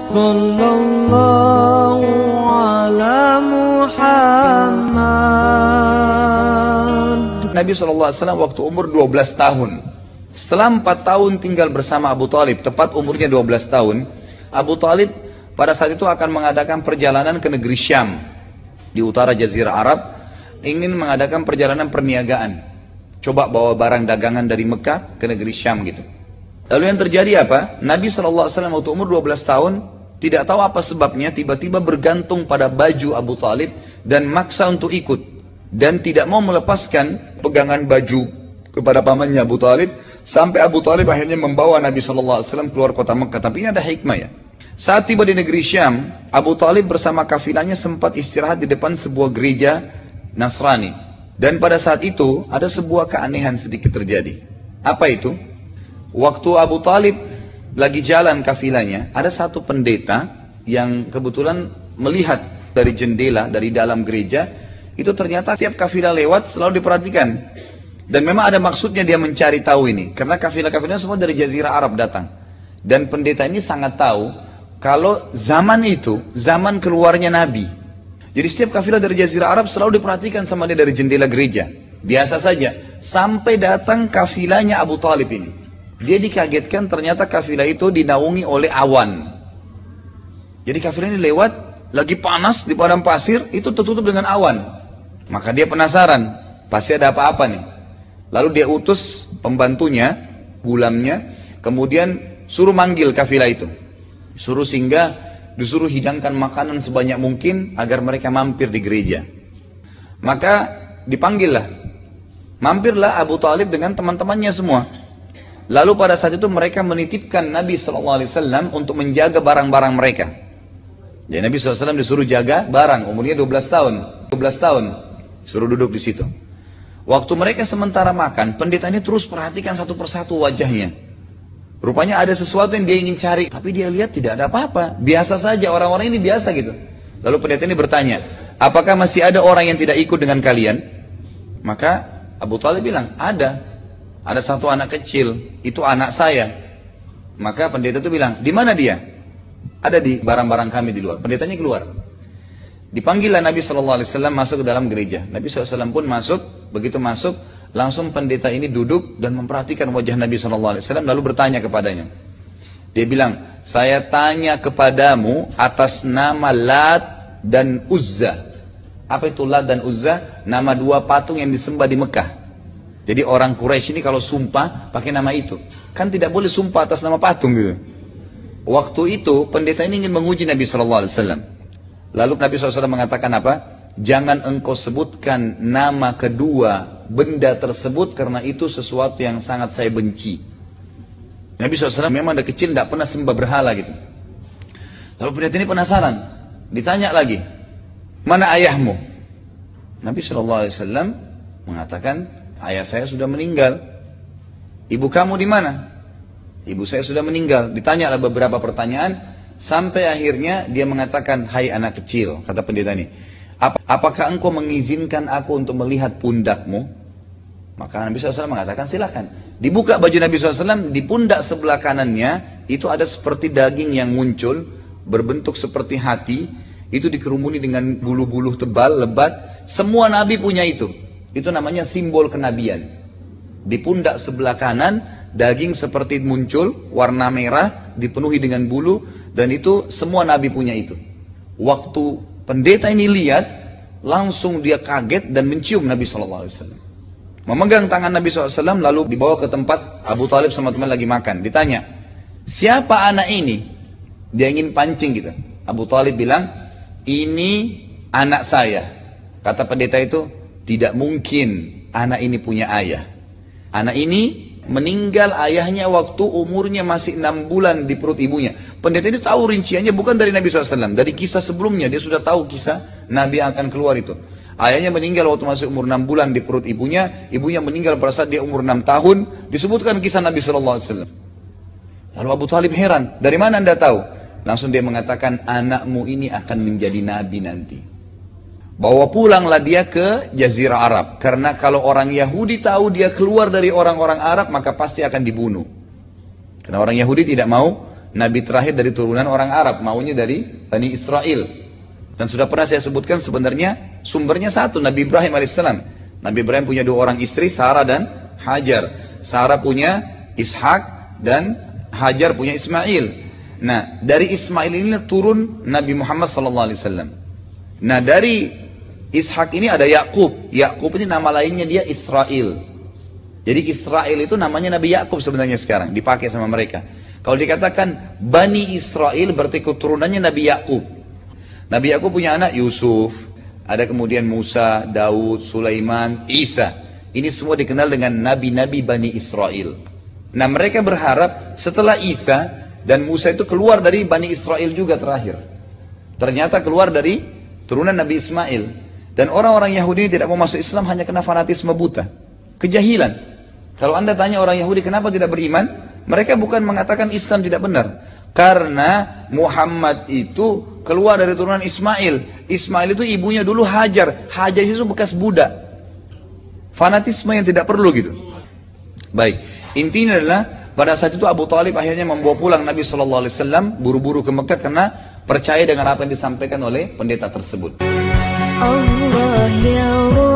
Sallallahu ala Muhammad. Nabi SAW waktu umur 12 tahun. Setelah 4 tahun tinggal bersama Abu Talib, tepat umurnya 12 tahun, Abu Talib pada saat itu akan mengadakan perjalanan ke negeri Syam di utara Jazirah Arab, ingin mengadakan perjalanan perniagaan, coba bawa barang dagangan dari Mekah ke negeri Syam gitu. Lalu yang terjadi apa? Nabi SAW waktu umur 12 tahun tidak tahu apa sebabnya, tiba-tiba bergantung pada baju Abu Talib dan maksa untuk ikut, dan tidak mau melepaskan pegangan baju kepada pamannya Abu Talib, sampai Abu Talib akhirnya membawa Nabi SAW keluar kota Mekah. Tapi ini ada hikmah ya. Saat tiba di negeri Syam, Abu Talib bersama kafilahnya sempat istirahat di depan sebuah gereja Nasrani. Dan pada saat itu ada sebuah keanehan sedikit terjadi. Apa itu? Waktu Abu Talib lagi jalan kafilahnya, ada satu pendeta yang kebetulan melihat dari jendela, dari dalam gereja, itu ternyata tiap kafilah lewat selalu diperhatikan. Dan memang ada maksudnya dia mencari tahu ini, karena kafilah-kafilah semua dari Jazirah Arab datang. Dan pendeta ini sangat tahu kalau zaman itu, zaman keluarnya Nabi. Jadi setiap kafilah dari Jazirah Arab selalu diperhatikan sama dia dari jendela gereja. Biasa saja, sampai datang kafilahnya Abu Talib ini. Dia dikagetkan ternyata kafilah itu dinaungi oleh awan. Jadi kafilah ini lewat, lagi panas di padang pasir, itu tertutup dengan awan. Maka dia penasaran, pasti ada apa-apa nih. Lalu dia utus pembantunya, gulamnya, kemudian suruh manggil kafilah itu. Suruh singgah, disuruh hidangkan makanan sebanyak mungkin agar mereka mampir di gereja. Maka dipanggillah, mampirlah Abu Talib dengan teman-temannya semua. Lalu pada saat itu mereka menitipkan Nabi SAW untuk menjaga barang-barang mereka. Jadi Nabi SAW disuruh jaga barang, umurnya 12 tahun. 12 tahun, suruh duduk di situ. Waktu mereka sementara makan, pendeta ini terus perhatikan satu persatu wajahnya. Rupanya ada sesuatu yang dia ingin cari, tapi dia lihat tidak ada apa-apa. Biasa saja, orang-orang ini biasa gitu. Lalu pendeta ini bertanya, apakah masih ada orang yang tidak ikut dengan kalian? Maka Abu Talib bilang, ada satu anak kecil, itu anak saya. Maka pendeta itu bilang, di mana dia? Ada di barang-barang kami di luar. Pendetanya keluar. Dipanggillah Nabi SAW masuk ke dalam gereja. Nabi SAW pun masuk, begitu masuk, langsung pendeta ini duduk dan memperhatikan wajah Nabi SAW, lalu bertanya kepadanya. Dia bilang, saya tanya kepadamu atas nama Lat dan Uzza. Apa itu Lat dan Uzza? Nama dua patung yang disembah di Mekah. Jadi orang Quraisy ini kalau sumpah pakai nama itu. Kan tidak boleh sumpah atas nama patung gitu. Waktu itu pendeta ini ingin menguji Nabi SAW. Lalu Nabi SAW mengatakan apa? Jangan engkau sebutkan nama kedua benda tersebut karena itu sesuatu yang sangat saya benci. Nabi SAW memang dari kecil tidak pernah sembah berhala gitu. Lalu pendeta ini penasaran, ditanya lagi, mana ayahmu? Nabi SAW mengatakan, ayah saya sudah meninggal. Ibu kamu di mana? Ibu saya sudah meninggal. Ditanyalah beberapa pertanyaan sampai akhirnya dia mengatakan, hai anak kecil, kata pendeta ini, apakah engkau mengizinkan aku untuk melihat pundakmu? Maka Nabi SAW mengatakan silakan. Dibuka baju Nabi SAW, di pundak sebelah kanannya itu ada seperti daging yang muncul, berbentuk seperti hati, itu dikerumuni dengan bulu-bulu tebal, lebat. Semua Nabi punya itu. Itu namanya simbol kenabian. Di pundak sebelah kanan, daging seperti muncul, warna merah, dipenuhi dengan bulu, dan itu semua Nabi punya itu. Waktu pendeta ini lihat, langsung dia kaget dan mencium Nabi SAW. Memegang tangan Nabi SAW, lalu dibawa ke tempat Abu Talib sama teman lagi makan. Ditanya, siapa anak ini? Dia ingin pancing gitu. Abu Talib bilang, ini anak saya. Kata pendeta itu, tidak mungkin anak ini punya ayah. Anak ini meninggal ayahnya waktu umurnya masih 6 bulan di perut ibunya. Pendeta itu tahu rinciannya bukan dari Nabi SAW. Dari kisah sebelumnya dia sudah tahu kisah Nabi yang akan keluar itu. Ayahnya meninggal waktu masih umur 6 bulan di perut ibunya. Ibunya meninggal pada saat dia umur 6 tahun. Disebutkan kisah Nabi SAW. Lalu Abu Talib heran. Dari mana anda tahu? Langsung dia mengatakan, anakmu ini akan menjadi Nabi nanti. Bawa pulanglah dia ke Jazirah Arab. Karena kalau orang Yahudi tahu dia keluar dari orang-orang Arab, maka pasti akan dibunuh. Karena orang Yahudi tidak mau Nabi terakhir dari turunan orang Arab, maunya dari Bani Israel. Dan sudah pernah saya sebutkan sebenarnya sumbernya satu, Nabi Ibrahim alaihissalam. Nabi Ibrahim punya dua orang istri, Sarah dan Hajar. Sarah punya Ishak dan Hajar punya Ismail. Nah, dari Ismail ini turun Nabi Muhammad SAW. Nah, dari Ishak ini ada Yakub. Yakub ini nama lainnya dia Israel. Jadi Israel itu namanya Nabi Yakub sebenarnya sekarang, dipakai sama mereka. Kalau dikatakan Bani Israel berarti keturunannya Nabi Yakub. Nabi Yakub punya anak Yusuf, ada kemudian Musa, Daud, Sulaiman, Isa. Ini semua dikenal dengan nabi-nabi Bani Israel. Nah, mereka berharap setelah Isa dan Musa itu keluar dari Bani Israel juga terakhir. Ternyata keluar dari turunan Nabi Ismail. Dan orang-orang Yahudi ini tidak mau masuk Islam hanya karena fanatisme buta, kejahilan. Kalau Anda tanya orang Yahudi kenapa tidak beriman, mereka bukan mengatakan Islam tidak benar. Karena Muhammad itu keluar dari turunan Ismail. Ismail itu ibunya dulu Hajar. Hajar itu bekas budak. Fanatisme yang tidak perlu gitu. Baik, intinya adalah pada saat itu Abu Talib akhirnya membawa pulang Nabi SAW buru-buru ke Mekah karena percaya dengan apa yang disampaikan oleh pendeta tersebut. Allah ya